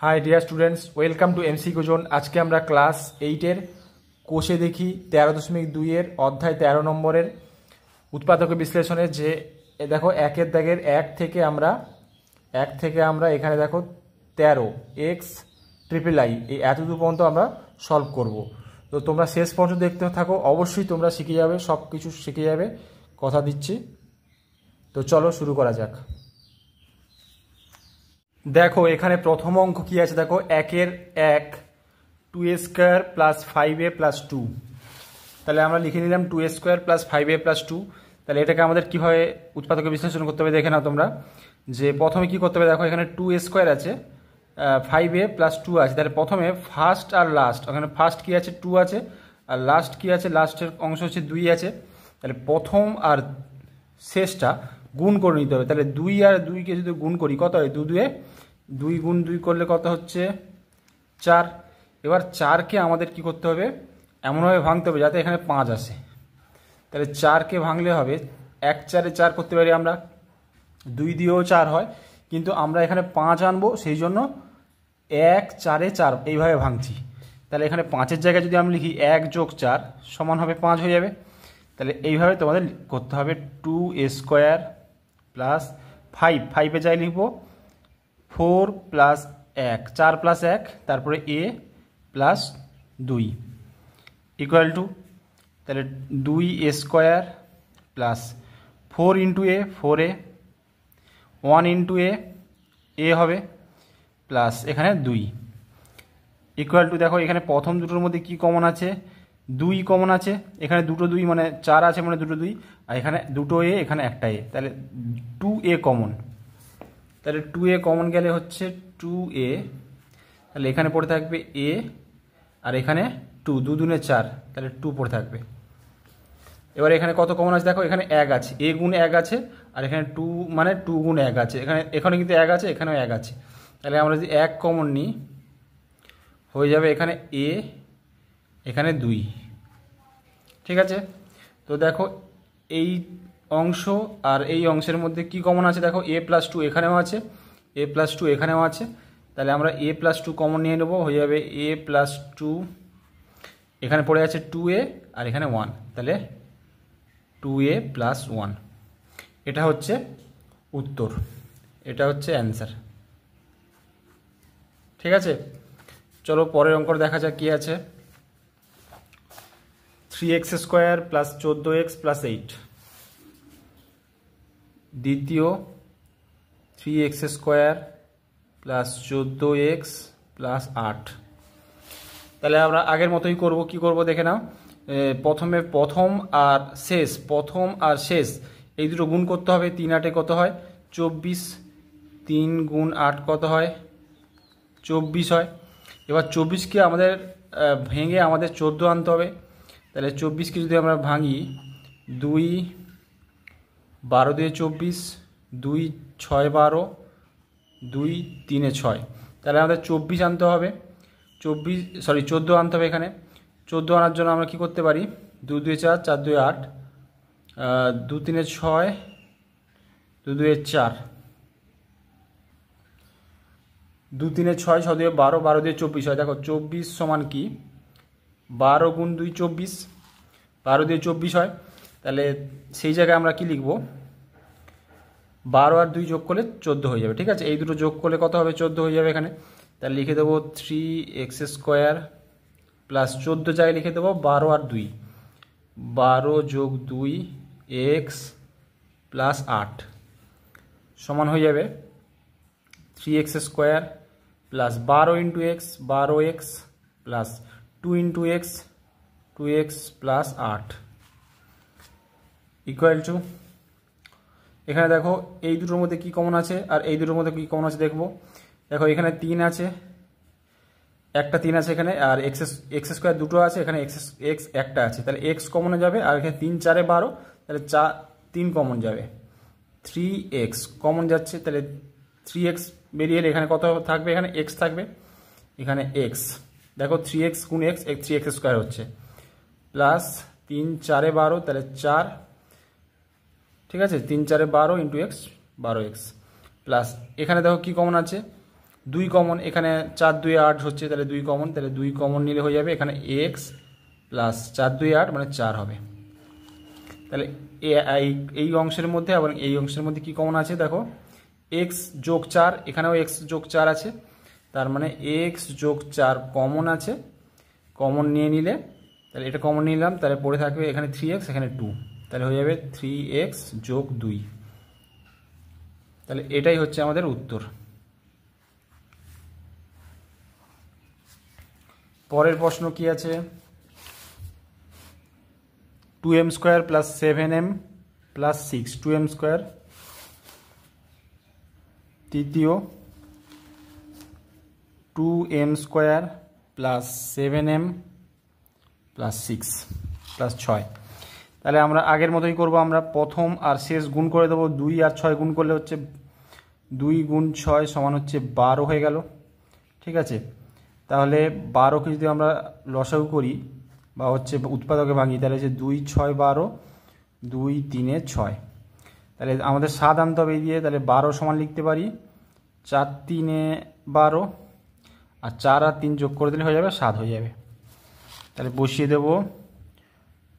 High dear students welcome to MCQ zone. आज के আমরা ক্লাস 8 এর কোষে দেখি 13.2 এর অধ্যায় 13 নম্বরের উৎপাদক বিশ্লেষণে যে দেখো একের দাগের এক থেকে আমরা এখানে দেখো 13x ট্রিপল আই এই এতদূর পর্যন্ত আমরা সলভ করব। তো তোমরা শেষ পর্যন্ত দেখতে থাকো, অবশ্যই তোমরা শিখে যাবে, সব কিছু শিখে যাবে, কথা দিচ্ছি। তো চলো শুরু করা যাক। দেখো এখানে প্রথম অঙ্ক কি আছে, দেখো একের এক 2a square plus 5a plus 2। তাহলে আমরা লিখে নিলাম 2a square plus 5a plus 2। তাহলে এটাকে আমাদের কীভাবে উৎপাদক বিশ্লেষণ করতে হবে দেখে নাও তোমরা। যে প্রথমে কি করতে হবে, দেখো এখানে 2a স্কোয়ার আছে, 5a প্লাস 2 আছে। তাহলে প্রথমে ফার্স্ট আর লাস্ট, ওখানে ফার্স্ট কি আছে 2 আছে, আর লাস্ট কি আছে, লাস্টের অংশ হচ্ছে 2 আছে। তাহলে প্রথম আর শেষটা গুণ করে নিতে হবে। তাহলে 2 আর 2কে যদি গুণ করি কত হয়, 2 গুণ 2 করলে কত হচ্ছে 4। এবার 4কে আমাদের কি করতে হবে, এমনভাবে ভাঙতে হবে যাতে এখানে 5 আসে। তাহলে 4কে ভাঙলে হবে 1 4 4 করতে পারি আমরা, 2 দিয়েও 4 হয়, কিন্তু আমরা এখানে 5 আনবো, সেই জন্য 1 4 4 এইভাবে ভাঙছি। তাহলে এখানে 5-এর জায়গায় যদি আমি লিখি 1 + 4 সমান হবে 5 হয়ে যাবে। তাহলে এইভাবে তোমাদের করতে হবে 2a স্কোয়ার প্লাস 5-5-এর জায়গায় লিখবো 4 প্লাস 1 4 প্লাস 1 তারপরে a প্লাস 2 ইকুয়াল টু, তাহলে 2a square plus 4 into a 4a 1 into a হবে প্লাস এখানে 2 ইকুয়াল টু, দেখো এখানে প্রথম দুটোর মধ্যে কি কমন আছে, 2 কমন আছে, এখানে দুটো 2 মানে 4 আছে মানে দুটো 2, আর এখানে দুটো a এখানে একটা a, তাহলে 2a কমন। তাহলে 2a কমন গেলে হচ্ছে 2a, তাহলে এখানে পড়ে থাকবে a আর এখানে 2, 2 দুনে 4, তাহলে 2 পড়ে থাকবে। এবার এখানে কত কমন আছে, দেখো এখানে 1 আছে, a গুণ 1 আছে, আর এখানে 2 মানে 2 গুণ 1 আছে, এখানে কিন্তু 1 আছে, এখানেও 1 আছে। তাহলে আমরা যদি 1 কমন নিই হয়ে যাবে এখানে a এখানে 2, ঠিক আছে। তো দেখো এই অংশ আর এই অংশের মধ্যে কি কমন আছে, দেখো a প্লাস 2 এখানেও আছে, a প্লাস 2 এখানেও আছে। তাহলে আমরা a প্লাস 2 কমন নিয়ে নেবো, হয়ে যাবে a প্লাস 2, এখানে পড়ে আছে 2a আর এখানে 1, তাহলে 2a প্লাস 1। এটা হচ্ছে উত্তর, এটা হচ্ছে অ্যান্সার, ঠিক আছে। চলো পরের অঙ্ক দেখা যাক কি আছে। 3x square plus 14x plus 8। দ্বিতীয় 3x square plus 14x plus 8। তাহলে আমরা আগের মতোই করব, কি করব দেখে নাও। প্রথমে প্রথম আর শেষ এই দুটো গুণ করতে হবে। 3 8 কত হয় 24, 3 গুণ 8 কত হয় 24 হয়। এবার 24কে আমাদের ভেঙে আমাদের 14 আনতে হবে। তাহলে 24কে যদি আমরা ভাঙি, 2 12 দিয়ে 24, 2 6 12, 2 3 6, তাহলে আমাদের 24 আনতে হবে, 14 আনতে হবে। এখানে 14 আনার জন্য আমরা কি করতে পারি, 2 2 4, 4 2 8, 2 3 6, 2 2 4, 2 3 6, 6 2 12, 12 দিয়ে 24 হয়। দেখো 24 সমান কি 12 গুণ 2 24, 12 দিয়ে 24 হয়। তাহলে সেই জায়গায় আমরা কি লিখব, 12 আর 2 যোগ করলে 14 হয়ে যাবে, ঠিক আছে। এই দুটো যোগ করলে কত হবে 14 হয়ে যাবে এখানে। তাহলে লিখে দেবো 3x স্কোয়ার প্লাস 14 জায়গায় লিখে দেবো 12 আর 2, 12 যোগ 2 x প্লাস 8 সমান হয়ে যাবে 3x square plus 12 into x 12x plus 2 into x 2x plus 8 equal to, এখানে দেখো এই দুটোর মধ্যে কি কমন আছে আর এই দুটোর মধ্যে কি কমন আছে দেখবো। দেখো এখানে 3 আছে, একটা 3 আছে এখানে, আর এক্স স্কোয়ার দুটো আছে, এখানে এক্স একটা আছে, তাহলে এক্স কমনে যাবে, আর এখানে 3 4 12, তাহলে 3 কমন যাবে, 3x কমন যাচ্ছে, তাহলে 3x বেরিয়ে এলে এখানে কত থাকবে, এখানে x থাকবে, এখানে x, দেখো 3x গুণ x 3x স্কোয়ার হচ্ছে, প্লাস 3 4 12, তাহলে 4, ঠিক আছে, 3 4 12 ইন্টু x 12x, প্লাস এখানে দেখো কি কমন আছে 2 কমন, এখানে 4 2 8 হচ্ছে, তাহলে 2 কমন, তাহলে 2 কমন নিলে হয়ে যাবে এখানে এক্স প্লাস 4 2 8 মানে 4 হবে। তাহলে এই অংশের মধ্যে এবং এই অংশের মধ্যে কি কমন আছে দেখো, এক্স যোগ 4, এখানেও এক্স যোগ 4 আছে, তার মানে এক্স যোগ 4 কমন আছে। কমন নিয়ে নিলে, তাহলে এটা কমন নিলাম, তাহলে পড়ে থাকবে এখানে 3x, এখানে 2, তাহলে হয়ে যাবে 3x যোগ 2। তাহলে এটাই হচ্ছে আমাদের উত্তর। পরের প্রশ্ন কি আছে, 2m square plus 7m plus 6, 2m square. তৃতীয় 2m square plus 7m plus 6 plus 6। তাহলে আমরা আগের মতোই করব, আমরা প্রথম আর শেষ গুণ করে দেবো। 2 আর 6 গুণ করলে হচ্ছে 2 গুণ 6 সমান হচ্ছে 12 হয়ে গেল। ঠিক আছে, তাহলে 12কে যদি আমরা লসাগু করি বা হচ্ছে উৎপাদকে ভাঙি, তাহলে হচ্ছে 2 6 12, 2 3 6। তাহলে আমাদের 7 আনতে হবে এই দিয়ে, তাহলে 12 সমান লিখতে পারি 4 3 12, আর 4 আর 3 যোগ করে দিলে হয়ে যাবে 7 হয়ে যাবে। তাহলে বসিয়ে দেবো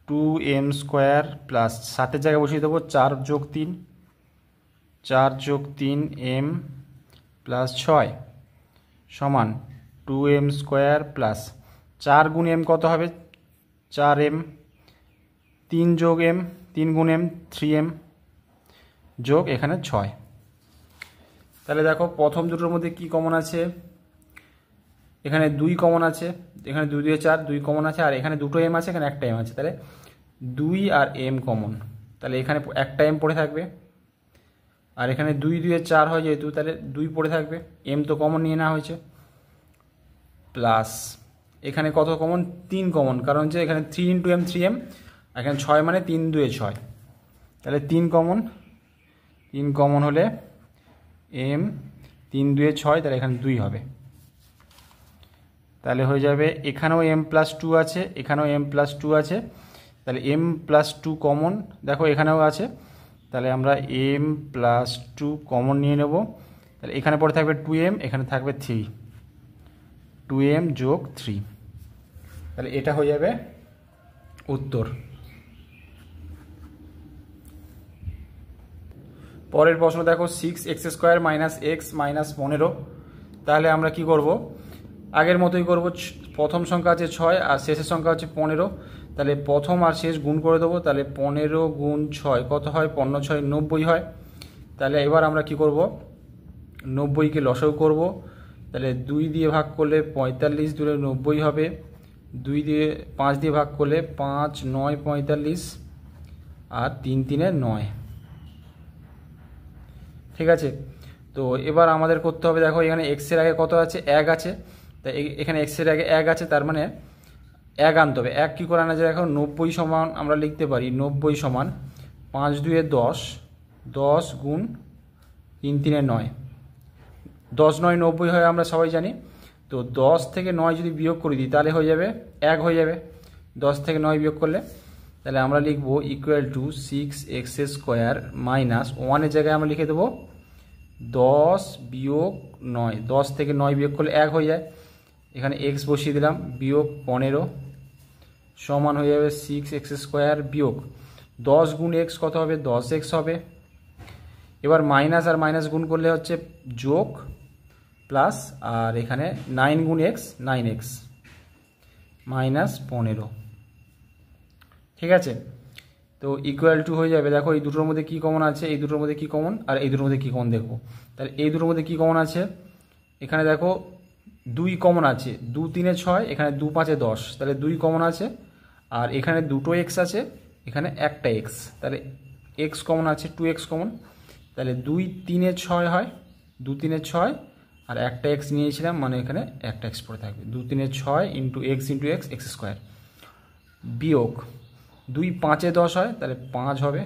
2m স্কোয়ার প্লাস 7-এর জায়গায় বসিয়ে দেবো 4 যোগ 3, 4 যোগ 3m প্লাস 6 সমান 2m স্কোয়ার প্লাস 4 গুণ m কত হবে 4m, 3 যোগ m, 3 গুণ m 3m যোগ এখানে 6। তাহলে দেখো প্রথম দুটোর মধ্যে কি কমন আছে, এখানে 2 কমন আছে, এখানে 2 2 4, 2 কমন আছে, আর এখানে দুটো m আছে, এখানে একটা m আছে, তাহলে 2 আর m কমন, তাহলে এখানে একটা m পড়ে থাকবে। আর এখানে 2 2 4 হয় যেহেতু, তাহলে 2 পড়ে থাকবে, m তো কমন নিয়ে নেওয়া হয়েছে, প্লাস এখানে কত কমন 3 কমন, কারণ যে এখানে 3 ইন্টু m 3m, এখানে 6 মানে 3 2 6, তাহলে 3 কমন, 3 কমন হলে m 3 2 6, তাহলে এখানে 2 হবে। তাহলে হয়ে যাবে এখানেও m প্লাস 2 আছে, এখানেও m প্লাস 2 আছে, তাহলে m প্লাস 2 কমন দেখো এখানেও আছে, তাহলে আমরা m প্লাস 2 কমন নিয়ে নেব। তাহলে এখানে পড়ে থাকবে 2m, এখানে থাকবে 3, 2m যোগ 3, তাহলে এটা হয়ে যাবে উত্তর। পরের প্রশ্ন দেখো 6x square minus x minus 15। তাহলে আমরা কি করব, আগের মতোই করব, প্রথম সংখ্যা আছে 6 আর শেষের সংখ্যা হচ্ছে 15, তাহলে প্রথম আর শেষ গুণ করে দেবো, তাহলে 15 গুণ 6 কত হয়, 15 6 90 হয়। তাহলে এবার আমরা কি করব, 90কে লসাগু করব, তাহলে 2 দিয়ে ভাগ করলে 45 দূরে 90 হবে, 2 দিয়ে 5 দিয়ে ভাগ করলে 5 9 45, আর 3 3 9। ঠিক আছে, তো এবার আমাদের করতে হবে, দেখো এখানে x এর আগে কত আছে 1 আছে, তাই এখানে x এর আগে 1 আছে, তার মানে 1 আনতে হবে। 1 কী করে আনা যায়, এখন 90 সমান আমরা লিখতে পারি 90 সমান 5 2 10, 10 গুণ 3 3 9, 10 9 90 হয় আমরা সবাই জানি। তো 10 থেকে 9 যদি বিয়োগ করে দিই তাহলে হয়ে যাবে 1 হয়ে যাবে, 10 থেকে 9 বিয়োগ করলে। তাহলে আমরা লিখব equal to 6x square minus 1-এর জায়গায় আমরা লিখে দেবো 10 বিয়োগ 9, 10 থেকে 9 বিয়োগ করলে 1 হয়ে যায়, এখানে x বসিয়ে দিলাম, বিয়োগ 15 সমান হয়ে যাবে 6x স্কোয়ার বিয়োগ 10 গুণ x কত হবে 10x হবে। এবার মাইনাস আর মাইনাস গুণ করলে হচ্ছে যোগ প্লাস, আর এখানে 9 গুণ x 9x মাইনাস 15। ঠিক আছে, তো ইকুয়াল টু হয়ে যাবে, দেখো এই দুটোর মধ্যে কি কমন আছে, এই দুটোর মধ্যে কি কমন, আর এই দুটোর মধ্যে কি কমন দেখবো। তাহলে এই দুটোর মধ্যে কি কমন আছে, এখানে দেখো 2 কমন আছে, 2 3 6, এখানে 2 5 10, তাহলে 2 কমন আছে, আর এখানে দুটো x আছে, এখানে একটা x, তাহলে x কমন আছে 2x কমন, তাহলে 2 3 6 হয়, 2 3 6, আর একটা x নিয়েছিলাম মানে এখানে একটা x পড়ে থাকবে, 2 3 6 ইন্টু x x স্কোয়ার বিয়োগ 2 5 10 হয়, তাহলে 5 হবে,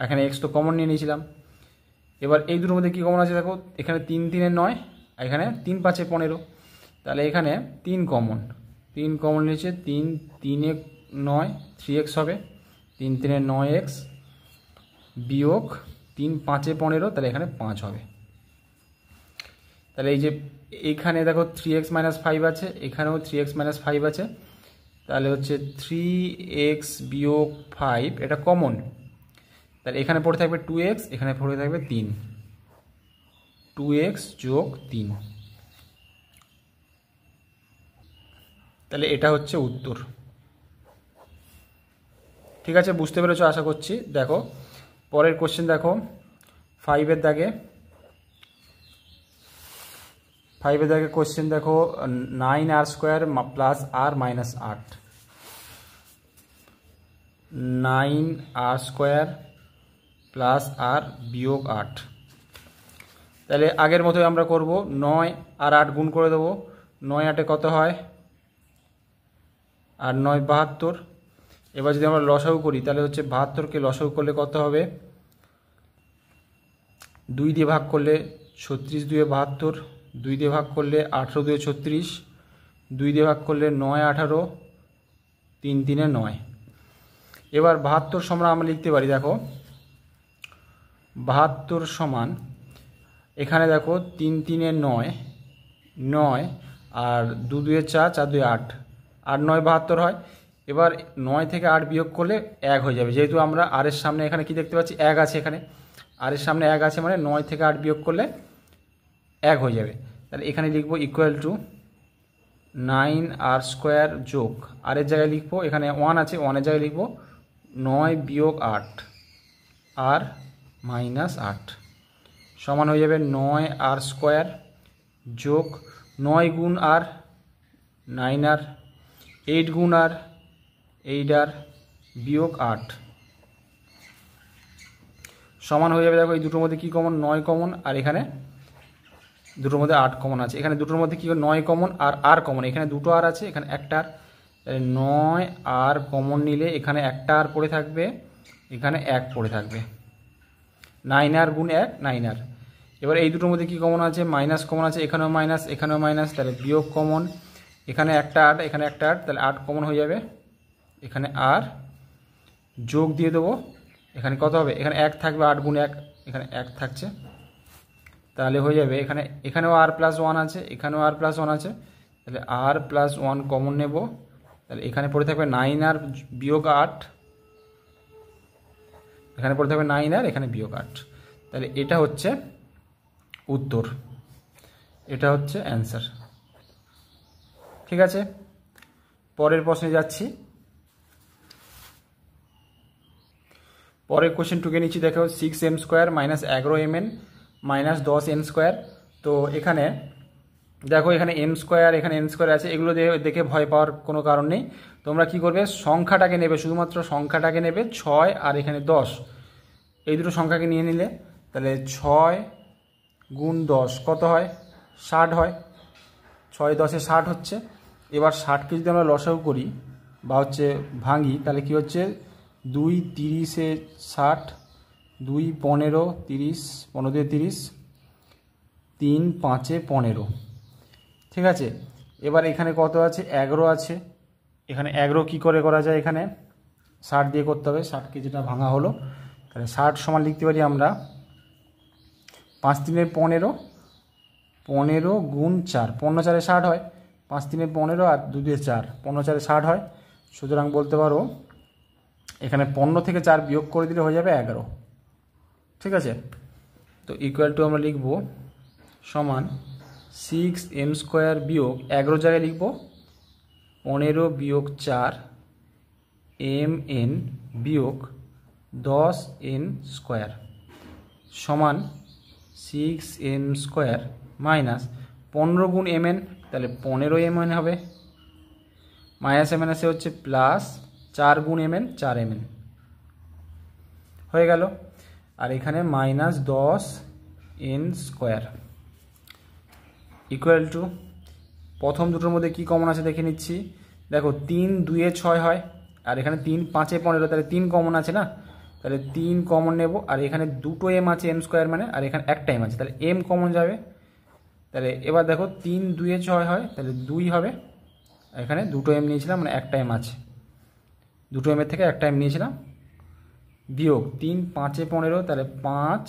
এখানে x তো কমন নিয়ে নিয়েছিলাম। এবার এই দুটোর মধ্যে কী কমন আছে দেখো, এখানে 3 3 9, এখানে 3 5 15, তাহলে এখানে 3 কমন, 3 কমন নিয়েছে, 3 3 9 3x হবে, 3 3 9x বিয়োগ 3 5 15, তাহলে এখানে 5 হবে। তাহলে এই যে এইখানে দেখো 3x - 5 আছে, এখানেও 3x - 5 আছে, তাহলে হচ্ছে 3x - 5 এটা কমন। তাহলে এখানে পড়ে থাকবে 2x, এখানে পড়ে থাকবে 3, 2x + 3। তাহলে এটা হচ্ছে উত্তর। ঠিক আছে, বুঝতে পেরেছো আশা করছি। দেখো পরের কোশ্চেন দেখো 5-এর দাগে, 5-এর দাগে কোশ্চেন দেখো 9r² + r - 8, 9r² + r - 8। তাহলে আগের মতোই আমরা করব, 9 আর 8 গুণ করে দেবো, 9 8 কত হয়, আর 9 72। এবার যদি আমরা লসাগু করি তাহলে হচ্ছে 72কে লসাগু করলে কত হবে, 2 দিয়ে ভাগ করলে 36 2 72, 2 দিয়ে ভাগ করলে 18 2 36, 2 দিয়ে ভাগ করলে 9 18, 3 3 9। এবার 72 সমান আমরা লিখতে পারি, দেখো 72 সমান, এখানে দেখো 3 3 9, 9 আর 2 2 4, 4 2 8, 8 9 72 হয়। এবার 9 থেকে 8 বিয়োগ করলে 1 হয়ে যাবে, যেহেতু আমরা আর এর সামনে এখানে কি দেখতে পাচ্ছি, 1 আছে, এখানে আর এর সামনে 1 আছে, মানে 9 থেকে 8 বিয়োগ করলে 1 হয়ে যাবে। তাহলে এখানে লিখবো ইকুয়াল টু 9r² যোগ, আর এর জায়গায় লিখবো, এখানে 1 আছে, 1 এর জায়গায় লিখবো 9 - 8 r - 8 সমান হয়ে যাবে 9r² যোগ 9 গুণ r 9r, 8 গুণ r 8r বিয়োগ 8 সমান হয়ে যাবে, দেখো এই দুটোর মধ্যে কী কমন, 9 কমন, আর এখানে দুটোর মধ্যে 8 কমন আছে। এখানে দুটোর মধ্যে কী 9 কমন আর r কমন, এখানে দুটো r আছে, এখানে একটা r, তাহলে 9r কমন নিলে এখানে একটা r পড়ে থাকবে, এখানে 1 পড়ে থাকবে, 9r গুণ 1 9r। এবার এই দুটোর মধ্যে কী কমন আছে, মাইনাস কমন আছে, এখানেও মাইনাস, এখানেও মাইনাস, তাহলে বিয়োগ কমন, এখানে একটা 8 এখানে একটা 8, তাহলে 8 কমন হয়ে যাবে, এখানে আর যোগ দিয়ে দেবো, এখানে কত হবে, এখানে 1 থাকবে, 8 গুণ 1, এখানে 1 থাকছে, তাহলে হয়ে যাবে এখানে, এখানেও r+1 আছে, এখানেও r+1 আছে, তাহলে r+1 কমন নেব, তাহলে এখানে পড়ে থাকবে 9r বিয়োগ 8, এখানে পড়ে থাকবে 9r, এখানে বিয়োগ 8। তাহলে এটা হচ্ছে উত্তর, এটা হচ্ছে অ্যান্সার। ঠিক আছে, পরের প্রশ্নে যাচ্ছি। পরের কোশ্চেন টুকে নিচ্ছি, দেখো 6m² - 11mn - 10n²। তো এখানে দেখো এখানে m², এখানে n² আছে, এগুলো দেখে ভয় পাওয়ার কোনো কারণ নেই। তোমরা কি করবে, সংখ্যাটাকে নেবে, শুধুমাত্র সংখ্যাটাকে নেবে, 6 আর এখানে 10, এই দুটো সংখ্যাকে নিয়ে নিলে, তাহলে 6 গুণ 10 কত হয়, 60 হয়, 6 10 60 হচ্ছে। এবার 60কে যদি আমরা লসাগু করি বা হচ্ছে ভাঙি, তাহলে কি হচ্ছে, 2 30 60, 2 15 30, 15 30, 3 5 15। ঠিক আছে, এবার এখানে কত আছে, 11 আছে, এখানে 11 কী করে করা যায়, এখানে 60 দিয়ে করতে হবে, 60কে যেটা ভাঙা হলো, তাহলে 60 সমান লিখতে পারি আমরা 5 3 15, 15 গুণ 4, 15 4 60 হয়, 5 3 15 আর 2 2 4, 15 4 60 হয়। সুতরাং বলতে পারো এখানে 15 থেকে 4 বিয়োগ করে দিলে হয়ে যাবে 11। ঠিক আছে, তো ইকুয়াল টু আমরা লিখব সমান 6m² বিয়োগ 11 জায়গায় লিখব 15 বিয়োগ 4 mn বিয়োগ 10n² সমান 6m² মাইনাস 15 গুণ mn, তাহলে 15 mn হবে, মাইনাস mn আসে হচ্ছে প্লাস 4 গুণ mn 4 mn হয়ে গেল, আর এখানে মাইনাস 10n² ইকুয়াল টু, প্রথম দুটোর মধ্যে কি কমন আছে দেখে নিচ্ছি। দেখো 3 2 6 হয়, আর এখানে 3 5 15, তাহলে 3 কমন আছে না, তাহলে 3 কমন নেব, আর এখানে দুটো m আছে m² মানে, আর এখানে একটা m আছে, তাহলে m কমন যাবে। তাহলে এবার দেখো 3 2 6 হয়, তাহলে 2 হবে, এখানে দুটো m নিয়েছিলাম মানে একটা m আছে, দুটো m এর থেকে একটা m নিয়েছিলাম, বিয়োগ 3 5 15, তাহলে 5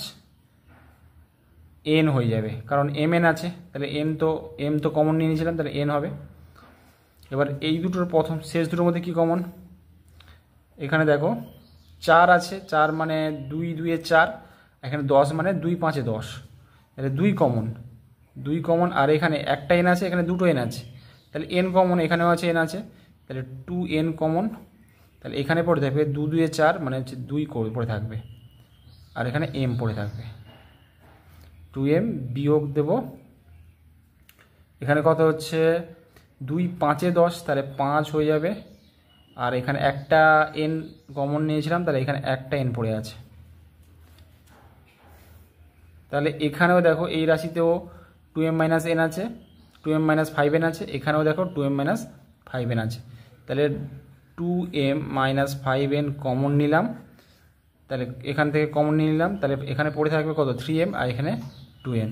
এন হয়ে যাবে, কারণ এম এন আছে, তাহলে এম তো কমন নিয়ে নিয়েছিলাম, তাহলে এন হবে। এবার এই দুটোর প্রথম শেষ দুটোর মধ্যে কি কমন, এখানে দেখো 4 আছে, 4 মানে 2 2 4, এখানে 10 মানে 2 5 10, তাহলে 2 কমন, 2 কমন, আর এখানে একটা এন আছে, এখানে দুটো এন আছে, তাহলে এন কমন, এখানেও আছে এন আছে, তাহলে 2n কমন, তাহলে এখানে পড়ে থাকবে 2 2 4 মানে হচ্ছে 2 পড়ে থাকবে, আর এখানে এম পড়ে থাকবে। 2m বিয়োগ দেব, এখানে কত হচ্ছে 2 5 10, তাহলে 5 হয়ে যাবে, আর এখানে একটা এন কমন নিয়েছিলাম, তাহলে এখানে একটা এন পড়ে আছে। তাহলে এখানেও দেখো এই রাশিতেও 2m মাইনাস এন আছে, 2m মাইনাস 5n আছে, এখানেও দেখো 2m মাইনাস 5n আছে, তাহলে 2m মাইনাস 5n কমন নিলাম, তাহলে এখান থেকে কমন নিয়ে নিলাম, তাহলে এখানে পড়ে থাকবে কত 3m, আর এখানে 2n,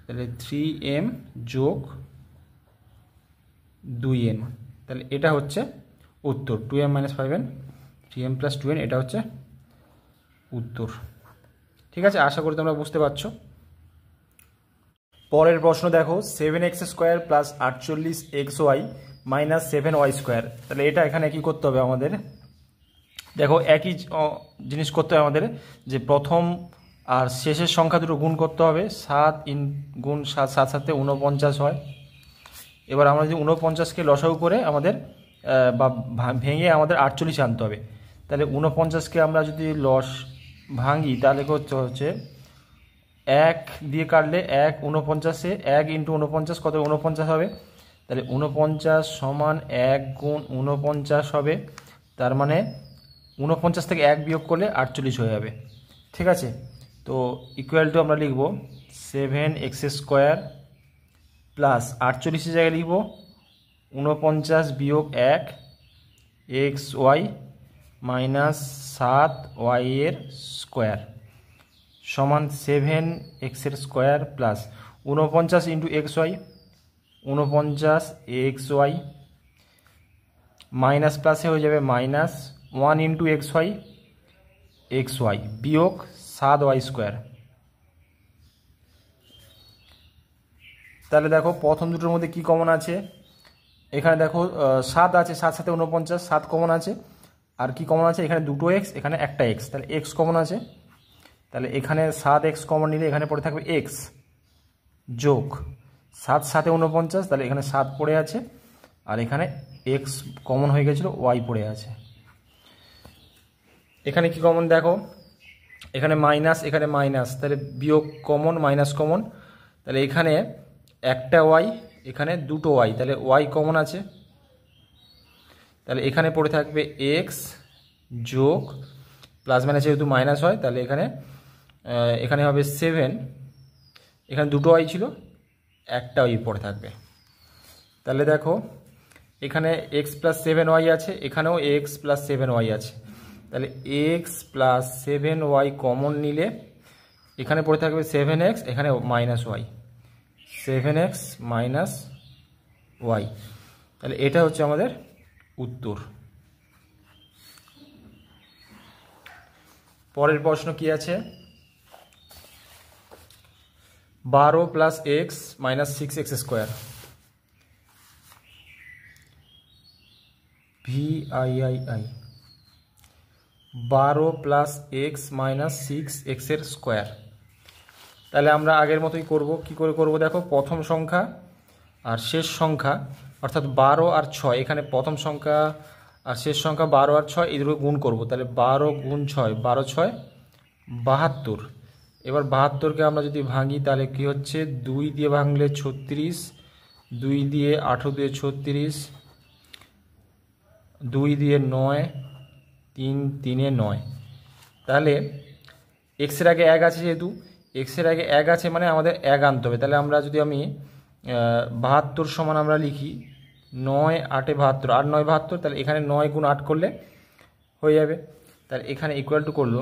তাহলে 3m যোগ 2n, তাহলে এটা হচ্ছে উত্তর। 2m minus 5n, 3m plus 2n, এটা হচ্ছে উত্তর। ঠিক আছে, আশা করি তোমরা বুঝতে পারছো। পরের প্রশ্ন দেখো, 7x² plus 48xy minus 7y square, তাহলে এটা এখানে কি করতে হবে আমাদের, দেখো একই জিনিস করতে হবে আমাদের, যে প্রথম আর শেষের সংখ্যা দুটো গুণ করতে হবে, 7 গুণ 7, 7 7 49 হয়। এবার আমরা যদি 49কে লসাগু করে আমাদের বা ভেঙে আমাদের 48 আনতে হবে, তাহলে 49কে আমরা যদি ভাঙি, তাহলে হচ্ছে 1 দিয়ে কাটলে 1 49-এ 1 ইন্টু 49 কত 49 হবে, তাহলে 49 সমান 1 গুণ 49 হবে, তার মানে 49 থেকে 1 বিয়োগ করলে 48 হয়ে যাবে। ঠিক আছে, তো ইকুয়াল টু আমরা লিখব 7x² প্লাস 48-এর জায়গায় লিখব 49 বিয়োগ 1 xy মাইনাস 7y এর স্কোয়ার সমান 7x² plus 49 into xy 49xy minus প্লাসে হয়ে যাবে মাইনাস 1 ইন্টু xy বিয়োগ 7y স্কোয়ার। তাহলে দেখো প্রথম দুটোর মধ্যে কি কমন আছে, এখানে দেখো 7 আছে, 7 7 49, 7 কমন আছে, আর কি কমন আছে, এখানে দুটো x, এখানে একটা x, তাহলে x কমন আছে, তাহলে এখানে 7x কমন নিলে এখানে পড়ে থাকবে x যোগ 7 7 49, তাহলে এখানে 7 পড়ে আছে, আর এখানে x কমন হয়ে গেছিলো, y পড়ে আছে। এখানে কি কমন দেখো, এখানে মাইনাস, এখানে মাইনাস, তাহলে বিয়োগ কমন, মাইনাস কমন, তাহলে এখানে একটা y, এখানে দুটো y, তাহলে y কমন আছে, তাহলে এখানে পড়ে থাকবে x যোগ প্লাস মাইনাস যেহেতু মাইনাস হয়, তাহলে এখানে হবে 7, এখানে দুটো y ছিল, একটা y পড়ে থাকবে। তাহলে দেখো এখানে x প্লাস 7y আছে, এখানেও x প্লাস 7y আছে, তাহলে x প্লাস 7y কমন নিলে এখানে পড়ে থাকবে 7x, এখানে minus y, 7x minus y, তাহলে এটা হচ্ছে আমাদের উত্তর। পরের প্রশ্ন কি আছে, 12 plus x minus 6x² VIII 12 plus x minus 6x এর স্কোয়ার। তাহলে আমরা আগের মতোই করব, কি করে করব দেখো, প্রথম সংখ্যা আর শেষ সংখ্যা অর্থাৎ 12 আর 6, এখানে প্রথম সংখ্যা আর শেষ সংখ্যা 12 আর 6 এই দুটো গুণ করব, তাহলে 12 গুণ 6, 12 6 72। এবার 72কে আমরা যদি ভাঙি তাহলে কি হচ্ছে, 2 দিয়ে ভাঙলে 36, 2 দিয়ে 8 দিয়ে 36, 2 দিয়ে 9, 3 3 9, তাহলে এক্সের আগে 1 আছে, যেহেতু এক্সের আগে 1 আছে মানে আমাদের 1 আনতে হবে, তাহলে আমরা যদি আমি 72 সমান আমরা লিখি 9 8 72, 8 9 72, তাহলে এখানে 9 গুণ 8 করলে হয়ে যাবে, তাহলে এখানে ইকুয়াল টু করলো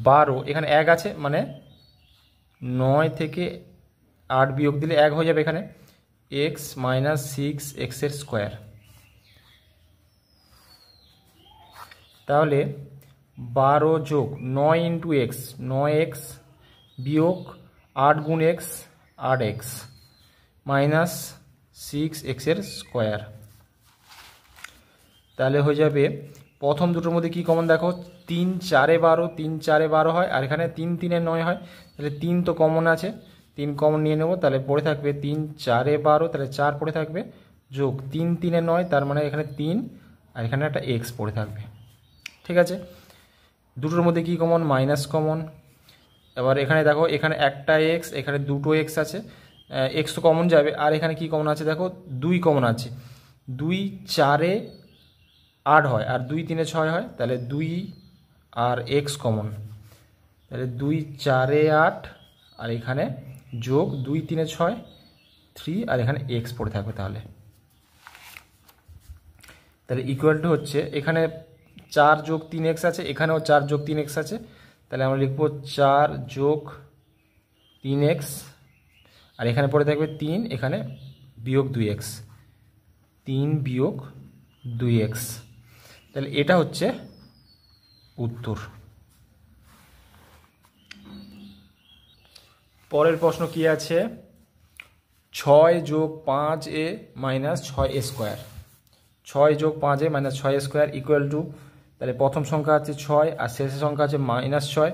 12, এখানে 1 আছে মানে 9 থেকে 8 বিয়োগ দিলে 1 হয়ে যাবে, এখানে x মাইনাস 6x এর স্কোয়ার। তাহলে 12 যোগ 9 ইন্টু এক্স, 9x বিয়োগ 8 × x 8x মাইনাস 6x এর স্কোয়ার। তাহলে হয়ে যাবে প্রথম দুটোর মধ্যে কি কমন দেখো, 3 4 12, 3 4 12 হয়, আর এখানে 3 3 9 হয়। তাহলে 3 তো কমন আছে, 3 কমন নিয়ে নেব। তাহলে পড়ে থাকবে 3 4 12, তাহলে 4 পড়ে থাকবে, যোগ 3 3 9, তার মানে এখানে 3 আর এখানে একটা এক্স পড়ে থাকবে। ঠিক আছে, দুটোর মধ্যে কি কমন, মাইনাস কমন। এবার এখানে দেখো, এখানে একটা এক্স, এখানে দুটো এক্স আছে, এক্স তো কমন যাবে। আর এখানে কি কমন আছে দেখো, 2 কমন আছে। 2 4 8 হয়, আর 2 3 6 হয়। তাহলে 2 আর এক্স কমন, তাহলে 2 4 8, আর এখানে যোগ 2 3 6 3, আর এখানে এক্স পড়ে থাকবে। তাহলে ইকুয়াল টু হচ্ছে, এখানে 4 যোগ 3x আছে, এখানেও 4 যোগ 3x আছে। তাহলে আমরা লিখব 4 যোগ 3x, আর এখানে পড়ে থাকবে 3, এখানে বিয়োগ 2x, 3 বিয়োগ 2x। তাহলে এটা হচ্ছে উত্তর। পরের প্রশ্ন কি আছে, 6 যোগ 5a মাইনাস 6a স্কোয়ার। 6 যোগ 5a minus 6a square equal to, তাহলে প্রথম সংখ্যা আছে 6 আর শেষের সংখ্যা আছে -6।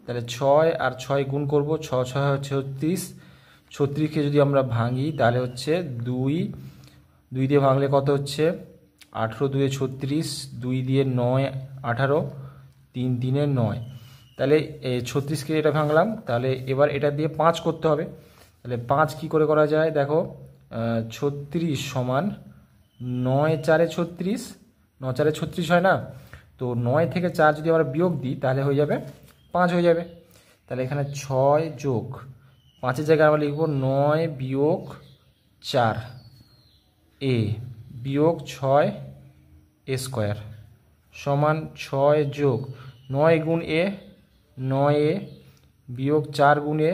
তাহলে 6 আর 6 গুণ করব, 6 6 হচ্ছে 36। 36কে যদি আমরা ভাঙি তাহলে হচ্ছে 2 দিয়ে ভাঙলে কত হচ্ছে, 18 2 36, 2 দিয়ে 9 18, 3 3 9। তাহলে 36কে এটা ভাঙলাম, তাহলে এবার এটা দিয়ে 5 করতে হবে। তাহলে 5 কি করে করা যায় দেখো, 36 সমান 9 4 36, 9 4 36 হয় না, তো 9 থেকে 4 যদি আমরা বিয়োগ দিই তাহলে হয়ে যাবে 5 হয়ে যাবে। তাহলে এখানে 6 যোগ 5-এর জায়গায় আমরা লিখব 9 বিয়োগ 4 এ বিয়োগ 6 এ স্কোয়ার সমান 6 যোগ 9 গুণ এ 9 এ বিয়োগ 4 গুণ এ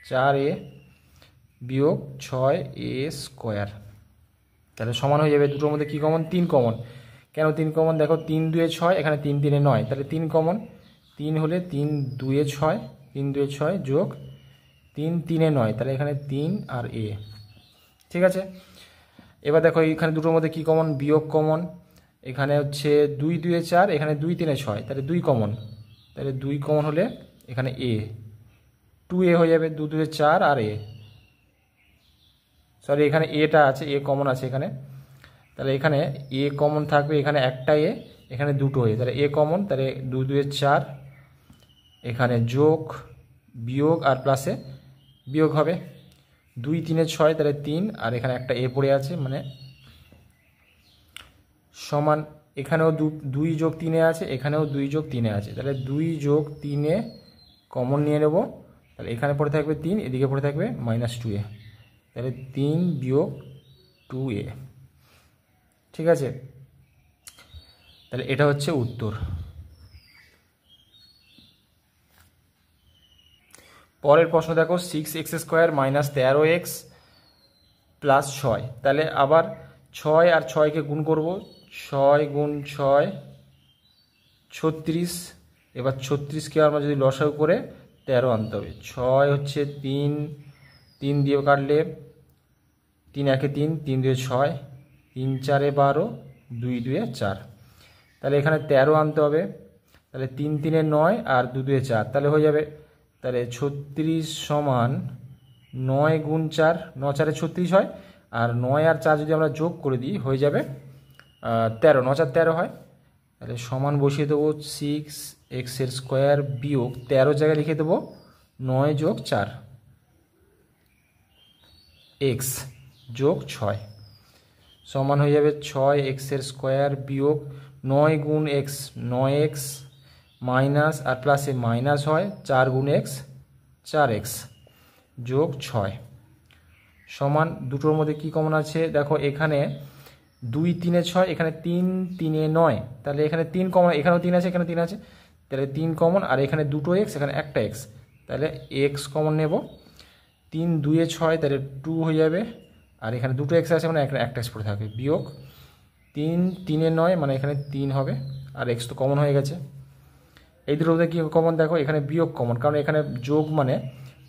4 এ বিয়োগ 6 এ স্কোয়ার। তাহলে সমান হয়ে যাবে, দুটোর মধ্যে কী কমন, 3 কমন। কেন 3 কমন দেখো, 3 2 6, এখানে 3 3 9, তাহলে 3 কমন। 3 হলে 3 2 6, 3 2 6 যোগ 3 3 9, তাহলে এখানে 3 আর এ। ঠিক আছে, এবার দেখো এখানে দুটোর মধ্যে কী কমন, বিয়োগ কমন। এখানে হচ্ছে 2 2 4, এখানে 2 3 6, তাহলে 2 কমন। তাহলে 2 কমন হলে এখানে এ 2a হয়ে যাবে, 2 2 4 আর এ, সরি এখানে এটা আছে, এ কমন আছে এখানে। তাহলে এখানে এ কমন থাকবে, এখানে একটা এ, এখানে দুটো এ, তাহলে এ কমন। তাহলে 2 2 4, এখানে যোগ বিয়োগ আর প্লাসে বিয়োগ হবে, 2 3 6, তাহলে 3, আর এখানে একটা এ পড়ে আছে মানে সমান, এখানেও 2 যোগ 3 আছে, এখানেও 2 যোগ 3 আছে। তাহলে 2 যোগ 3 কমন নিয়ে নেব, তাহলে এখানে পড়ে থাকবে 3, এদিকে পড়ে থাকবে -2a, তাহলে 3 বিয়োগ 2a। ঠিক আছে, তাহলে এটা হচ্ছে উত্তর। পরের প্রশ্ন দেখো, 6x square minus 13x plus 6। তাহলে আবার 6 আর 6কে গুণ করব, 6 গুণ 6 36। এবার 36কে আমরা যদি লসাগু করে 13 আনতে হবে। 6 হচ্ছে 3, 3 দিয়ে কাটলে 3 1 3, 3 2 6, 3 4 12, 2 2 4, তাহলে এখানে 13 আনতে হবে। তাহলে 3 3 9 আর 2 2 4, তাহলে হয়ে যাবে, তাহলে 36 সমান 9 গুণ 4, 9 4 36 হয়, আর 9 আর 4 যদি আমরা যোগ করে দিই হয়ে যাবে 13, 9 4 13 হয়। তাহলে সমান বসিয়ে দেবো 6x এর স্কোয়ার বিয়োগ 13 জায়গায় লিখে দেবো 9 যোগ 4 x যোগ 6 সমান হয়ে যাবে 6x এর স্কোয়ার বিয়োগ 9 গুণ x 9x মাইনাস আর প্লাসে মাইনাস হয় 4 গুণ x 4x যোগ 6 সমান, দুটোর মধ্যে কি কমন আছে দেখো, এখানে 2 3 6, এখানে 3 3 9, তাহলে এখানে 3 কমন, এখানেও 3 আছে, এখানে 3 আছে, তাহলে 3 কমন, আর এখানে দুটো x, এখানে একটা x, তাহলে x কমন নেব। 3 2 6, তাহলে 2 হয়ে যাবে, আর এখানে দুটো x আছে মানে এখানে একটা x পড়ে থাকবে, বিয়োগ 3 3 9, মানে এখানে 3 হবে, আর x তো কমন হয়ে গেছে। এই দুটোর মধ্যে কী কমন দেখো, এখানে বিয়োগ কমন, কারণ এখানে যোগ মানে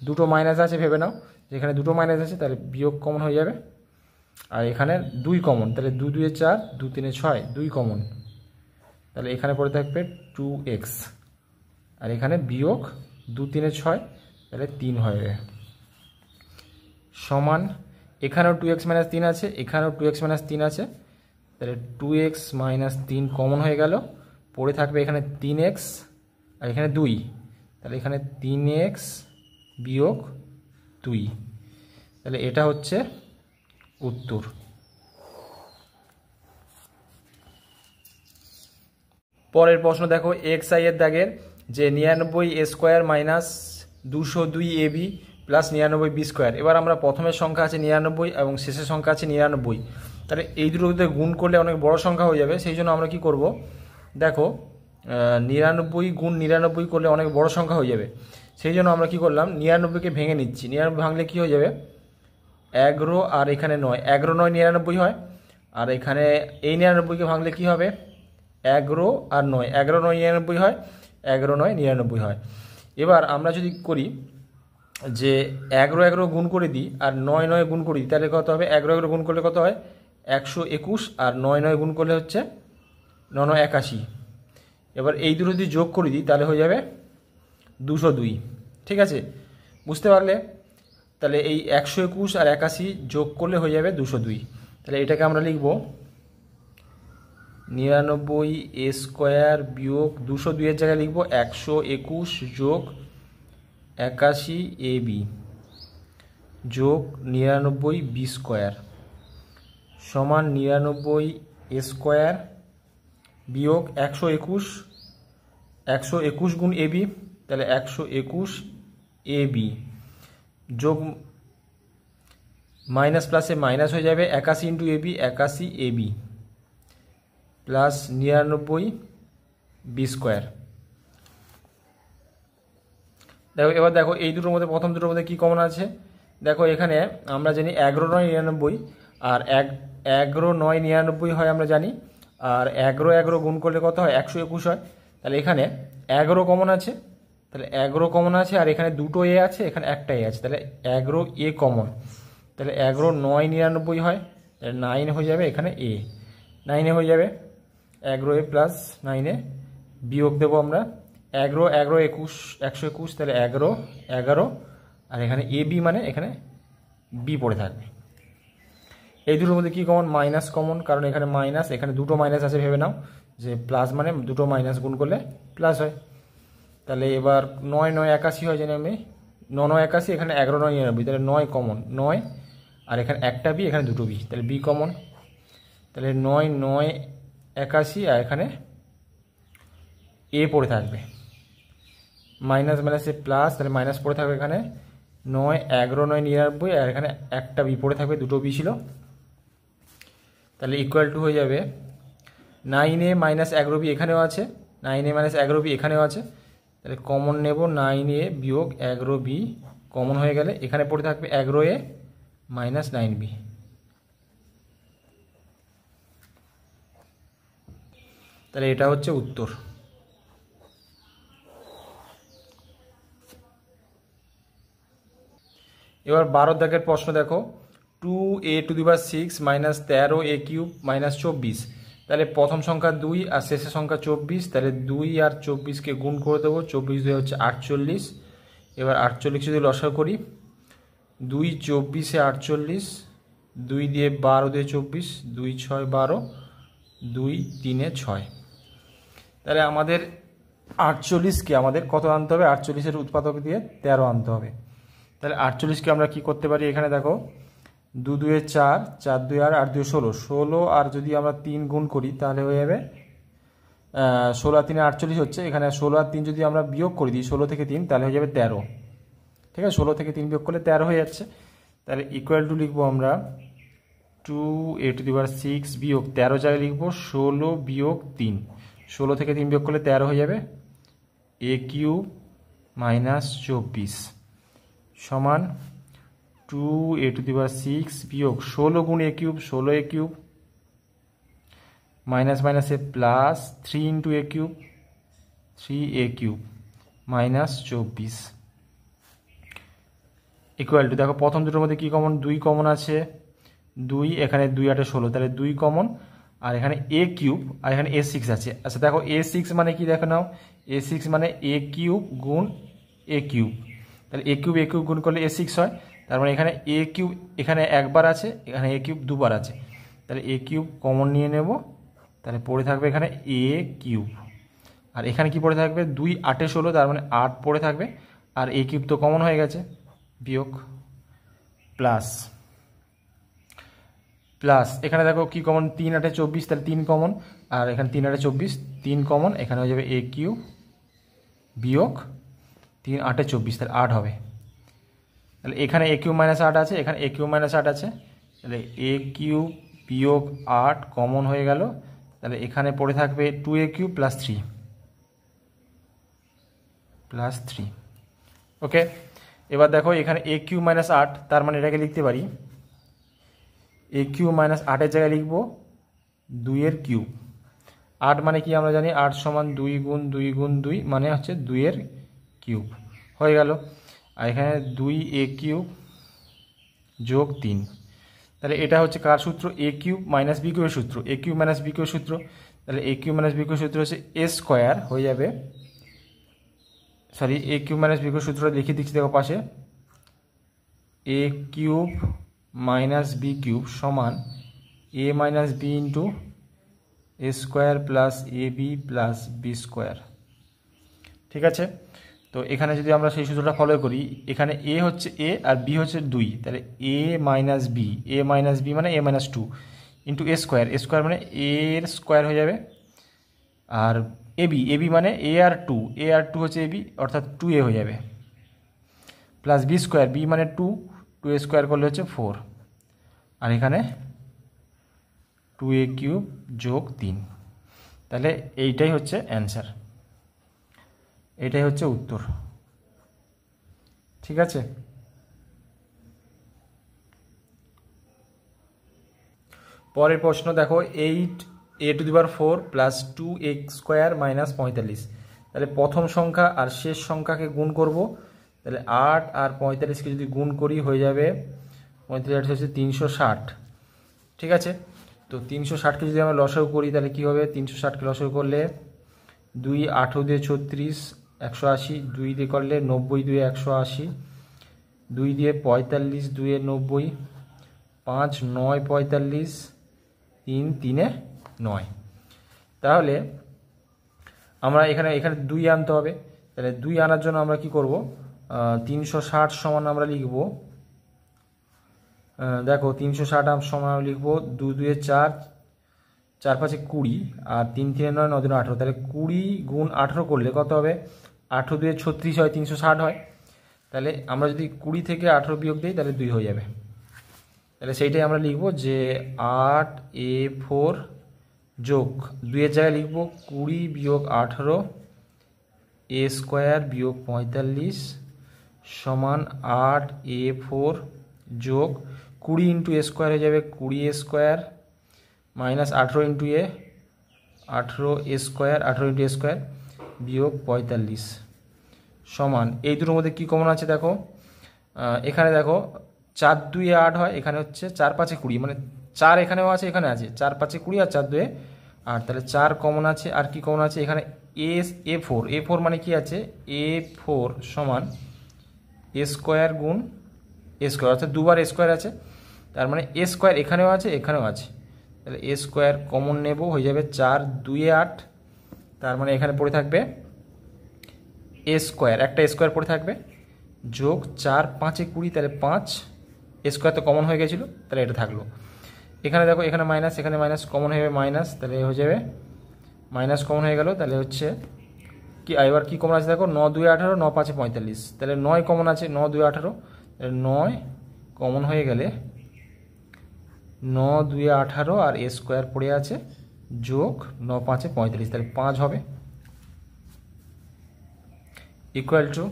দুটো মাইনাস আছে ভেবে নাও, যেখানে দুটো মাইনাস আছে তাহলে বিয়োগ কমন হয়ে যাবে, আর এখানে 2 কমন, তাহলে 2 2 4, 2 3 6, 2 কমন, তাহলে এখানে পড়ে থাকবে 2x, আর এখানে বিয়োগ 2 3 6, তাহলে 3 হয়ে যাবে, সমান এখানেও 2x - 3 আছে, এখানেও 2x - 3 আছে, তাহলে 2x - 3 কমন হয়ে গেল, পড়ে থাকবে এখানে 3x, আর এখানে 2, তাহলে এখানে 3x বিয়োগ 2, তাহলে এটা হচ্ছে উত্তর। পরের প্রশ্ন দেখো, xi এর দাগের যে 99a² - 202ab প্লাস 99b²। এবার আমরা প্রথমের সংখ্যা আছে 99 এবং শেষের সংখ্যা আছে 99, তাহলে এই দুটোতে গুণ করলে অনেক বড় সংখ্যা হয়ে যাবে, সেই জন্য আমরা কি করব, দেখো 99 গুণ 99 করলে অনেক বড় সংখ্যা হয়ে যাবে, সেই জন্য আমরা কি করলাম 99কে ভেঙে নিচ্ছি। 99 ভাঙলে কি হয়ে যাবে, 11 আর এখানে 9, 11 9 99 হয়, আর এখানে এই 99কে ভাঙলে কি হবে, 11 আর 9, 11 9 99 হয়, 11 9 99 হয়। এবার আমরা যদি করি যে 11 11 গুণ করে দিই আর 9 9 গুণ করে দিই, তাহলে কত হবে, 11 11 গুণ করলে কত হয় 121, আর 9 9 গুণ করলে হচ্ছে 9 9 81। এবার এই দুটো যদি যোগ করে দিই তাহলে হয়ে যাবে 202। ঠিক আছে, বুঝতে পারলে? তাহলে এই 121 আর 81 যোগ করলে হয়ে যাবে 202। তাহলে এটাকে আমরা লিখব 99a² বিয়োগ 202 এর জায়গায় লিখব 121 যোগ 81ab যোগ 99b² সমান 99a² বিয়োগ 121 গুণ ab, তাহলে 121ab যোগ মাইনাস প্লাসে মাইনাস হয়ে যাবে 81 into ab, 81ab plus 99b²। দেখো এবার দেখো এই দুটোর মধ্যে প্রথম দুটোর মধ্যে কী কমন আছে, দেখো এখানে আমরা জানি 11 9 99, আর 11 9 99 হয় আমরা জানি, আর 11 11 গুণ করলে কত হয় 121 হয়, তাহলে এখানে 11 কমন আছে, তাহলে 11 কমন আছে, আর এখানে দুটো এ আছে, এখানে একটা এ আছে, তাহলে 11 এ কমন, তাহলে 11 9 99 হয়, তাহলে 9 হয়ে যাবে, এখানে এ 9 হয়ে যাবে, 11 এ প্লাস 9 এ বিয়োগ দেবো আমরা 11 11 21 121, তাহলে 11 11, আর এখানে এ বি মানে এখানে বি পড়ে থাকবে। এই দুটোর মধ্যে কী কমন, মাইনাস কমন, কারণ এখানে মাইনাস, এখানে দুটো মাইনাস আছে ভেবে নাও, যে প্লাস মানে দুটো মাইনাস গুণ করলে প্লাস হয়। তাহলে এবার 9 9 81 হয় জানি আমি, 9 9 81, এখানে 11 9 99, তাহলে 9 কমন 9, আর এখানে একটা বি, এখানে দুটো বি, তাহলে বি কমন, তাহলে 9 9 81, আর এখানে এ পড়ে থাকবে, মাইনাস মাইনাসে প্লাস, তাহলে মাইনাস পড়ে থাকবে এখানে 9 11 9 99, আর এখানে একটা বি পড়ে থাকবে, দুটো বি ছিল, তাহলে ইকুয়াল টু হয়ে যাবে 9a - 11b এখানেও আছে, 9a - 11b এখানেও আছে, তাহলে কমন নেব 9a বিয়োগ 11b কমন হয়ে গেলে এখানে পড়ে থাকবে 11a - 9b। তাহলে এটা হচ্ছে উত্তর। এবার 12 দাগের প্রশ্ন দেখো, 2a⁶ - 13a³ - 24, তাহলে প্রথম সংখ্যা 2 আর শেষের সংখ্যা 24, তাহলে 2 আর 24কে গুণ করে দেবো, 24 2 হচ্ছে 48। এবার 48 যদি লসাগু করি, 2 24 এ 48, 2 দিয়ে 12 দিয়ে 24, 2 6 12, 2 3 এ 6, তাহলে আমাদের 48কে আমাদের কত আনতে হবে, 48-এর উৎপাদক দিয়ে 13 আনতে হবে। তাহলে 48কে আমরা কি করতে পারি, এখানে দেখো 2 2 এ 4, 4 2 আর 8 2 16, 16 আর যদি আমরা 3 গুণ করি তাহলে হয়ে যাবে 16 আর 3 48 হচ্ছে, এখানে 16 আর 3 যদি আমরা বিয়োগ করে দিই 16 থেকে 3, তাহলে হয়ে যাবে 13। ঠিক আছে, 16 থেকে 3 বিয়োগ করলে 13 হয়ে যাচ্ছে, তাহলে ইকুয়াল টু লিখবো আমরা 2a⁶ বিয়োগ 13 জায়গায় লিখবো 16 বিয়োগ 3, 16 থেকে 3 বিয়োগ করলে 13 হয়ে যাবে, a³ - 24 সমান 2a⁶ বিয়োগ 16 গুণ a³ 16a³ মাইনাস মাইনাসে plus 3 into a³ 3a³ - 24 equal to, দেখো প্রথম দুটোর মধ্যে কী কমন, 2 কমন আছে, 2, এখানে 2 8 16, তাহলে 2 কমন, আর এখানে a কিউব, আর এখানে a6 আছে। আচ্ছা দেখো a6 মানে কি, দেখো নাও, a6 মানে a কিউব গুণ a কিউব, তাহলে a কিউব গুণ করলে a6 হয়। তার মানে এখানে a কিউব এখানে একবার আছে, এখানে a কিউব দুবার আছে, তাহলে a কিউব কমন নিয়ে নেব, তাহলে পড়ে থাকবে এখানে a কিউব, আর এখানে কি পড়ে থাকবে, 2 8 16, তার মানে 8 পড়ে থাকবে, আর a কিউব তো কমন হয়ে গেছে, বিয়োগ প্লাস প্লাস এখানে দেখো কি কমন, 3 8 24, তাহলে 3 কমন, আর এখানে 3 8 24, 3 কমন, এখানে হয়ে যাবে a কিউব বিয়োগ 3 8 24, তাহলে 8 হবে। তাহলে এখানে a কিউব মাইনাস 8 আছে, এখানে a কিউব মাইনাস 8 আছে, তাহলে a কিউব বিয়োগ 8 কমন হয়ে গেল, তাহলে এখানে পড়ে থাকবে 2a কিউব প্লাস 3 ওকে। এবার দেখো এখানে a কিউব মাইনাস 8, তার মানে এটাকে লিখতে পারি a কিউব মাইনাস 8-এর জায়গায় লিখব 2 এর কিউব। 8 মানে কি আমরা জানি, 8 সমান 2 গুণ 2 গুণ 2 মানে হচ্ছে 2 এর কিউব হয়ে গেল। আর এখানে 2a কিউব যোগ 3, তাহলে এটা হচ্ছে কার সূত্র, a কিউব মাইনাস b কিউবের সূত্র, a কিউব মাইনাস b কিউবের সূত্র, তাহলে a কিউব মাইনাস b কিউবের সূত্র হচ্ছে a স্কোয়ার হয়ে যাবে, sorry a cube minus b কিউবের সূত্রটা লিখে দিচ্ছি দেখো পাশে, a cube minus B cube সমান a minus B into A square plus A B plus B square. ঠিক আছে, তো এখানে যদি আমরা সেই সূত্রটা ফলো করি, এখানে a হচ্ছে a আর b হচ্ছে 2, তাহলে a মাইনাস বি মানে a minus 2 into A square মানে a এর স্কোয়ার হয়ে যাবে, আর এবি মানে a আর 2 হচ্ছে ab অর্থাৎ 2a হয়ে যাবে, প্লাস বি স্কোয়ার, b মানে 2 স্কোয়ার করলে হচ্ছে 4, আর এখানে 2a কিউব যোগ 3, তাহলে এইটাই হচ্ছে অ্যান্সার, এটাই হচ্ছে উত্তর। ঠিক আছে, পরের প্রশ্ন দেখো, 8a⁴ plus 2x square minus 45, তাহলে প্রথম সংখ্যা আর শেষ সংখ্যাকে গুণ করব, তাহলে 8 আর 45কে যদি গুণ করি হয়ে যাবে 45 হচ্ছে 360। ঠিক আছে, তো 360কে যদি আমরা লসাগু করি তাহলে কি হবে, 360কে লসাগু করলে 2 8 দিয়ে 36 180, 2 দিয়ে করলে 90 2 180, 2 দিয়ে 45 2 90, 5 9 45, 3 3 9, তাহলে আমরা এখানে 2 আনতে হবে, তাহলে 2 আনার জন্য আমরা কি করব, 360 সমান আমরা লিখব, দেখো 360 সমান লিখব 2 2 4, 4 5 20, আর 3 3 9 9 2 18, তাহলে 20 গুণ 18 করলে কত হবে, 18 2 36 হয়, 360 হয়, তাহলে আমরা যদি 20 থেকে 18 বিয়োগ দিই তাহলে 2 হয়ে যাবে, তাহলে সেইটাই আমরা লিখব যে 8a⁴ যোগ 2 এর জায়গায় লিখব 20 বিয়োগ 18 a স্কোয়ার বিয়োগ 45 সমান 8a⁴ যোগ 20 ইন্টু এ স্কোয়ার হয়ে যাবে 20a square minus 18 into A 18a square 18 into A square বিয়োগ 45 সমান, এই দুটোর মধ্যে কী কমন আছে দেখো, এখানে দেখো 4 2 8 হয়, এখানে হচ্ছে 4 5 20, মানে 4 এখানেও আছে এখানে আছে, 4 5 20 আর 4 2 8, তাহলে 4 কমন আছে, আর কি কমন আছে এখানে a⁴ মানে কি আছে, a⁴ সমান এ স্কোয়ার গুণ এ স্কোয়ার, অর্থাৎ দুবার এ স্কোয়ার আছে, তার মানে এ স্কোয়ার এখানেও আছে এখানেও আছে, তাহলে এ স্কোয়ার কমন নেব হয়ে যাবে 4 2 8, তার মানে এখানে পড়ে থাকবে এ স্কোয়ার, একটা স্কোয়ার পড়ে থাকবে যোগ 4 5 20, তাহলে 5, এ স্কোয়ার তো কমন হয়ে গেছিলো, তাহলে এটা থাকলো। এখানে দেখো এখানে মাইনাস, এখানে মাইনাস কমন হয়ে যাবে মাইনাস, তাহলে হয়ে যাবে মাইনাস কমন হয়ে গেল, তাহলে হচ্ছে কি এবার কি কমন আছে দেখো, 9 2 18 9 5 45, তাহলে 9 কমন আছে, 9 2 18, তাহলে 9 কমন হয়ে গেলে 9 2 18 আর এ স্কোয়ার পড়ে আছে যোগ 9 5 45, তাহলে 5 হবে, ইকুয়াল টু,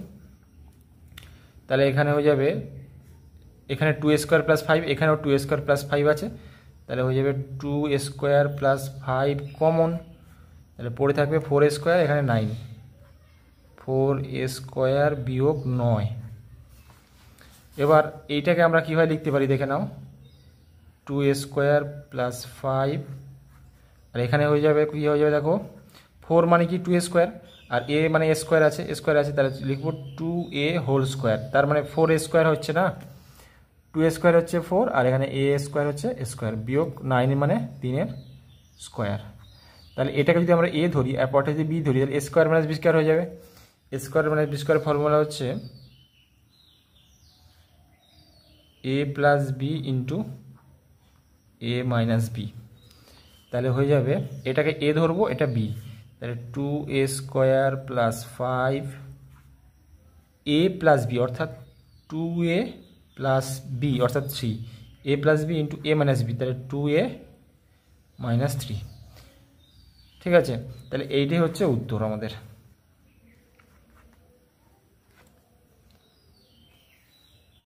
তাহলে এখানে হয়ে যাবে, এখানে 2 স্কোয়ার প্লাস 5, এখানেও 2 স্কোয়ার প্লাস 5 আছে, তাহলে হয়ে যাবে 2 স্কোয়ার প্লাস 5 কমন, তাহলে পড়ে থাকবে 4 স্কোয়ার, এখানে 9, 4 স্কোয়ার বিয়োগ 9, এবার এইটাকে আমরা কীভাবে লিখতে পারি দেখে নাও, 2a² + 5, আর এখানে হয়ে যাবে কী হয়ে যাবে দেখো, 4 মানে কি 2a², আর a মানে a² আছে, তাহলে লিখবো 2a² তার মানে 4a² হচ্ছে না, 2a² হচ্ছে 4 আর এখানে a² হচ্ছে a² বিয়োগ 9 মানে 3-এর স্কোয়ার। তাহলে এটাকে যদি আমরা a ধরি আর পরটা যদি b ধরি তাহলে a² - b² হয়ে যাবে। a² - b² ফর্মুলা হচ্ছে a + b × a - b। তাহলে হয়ে যাবে, এটাকে a ধরবো, এটা b, তাহলে 2a² + 5 a + b অর্থাৎ 2a + b অর্থাৎ 3, a + b × a - b, তাহলে 2a - 3। ঠিক আছে, তাহলে এইটাই হচ্ছে উত্তর আমাদের।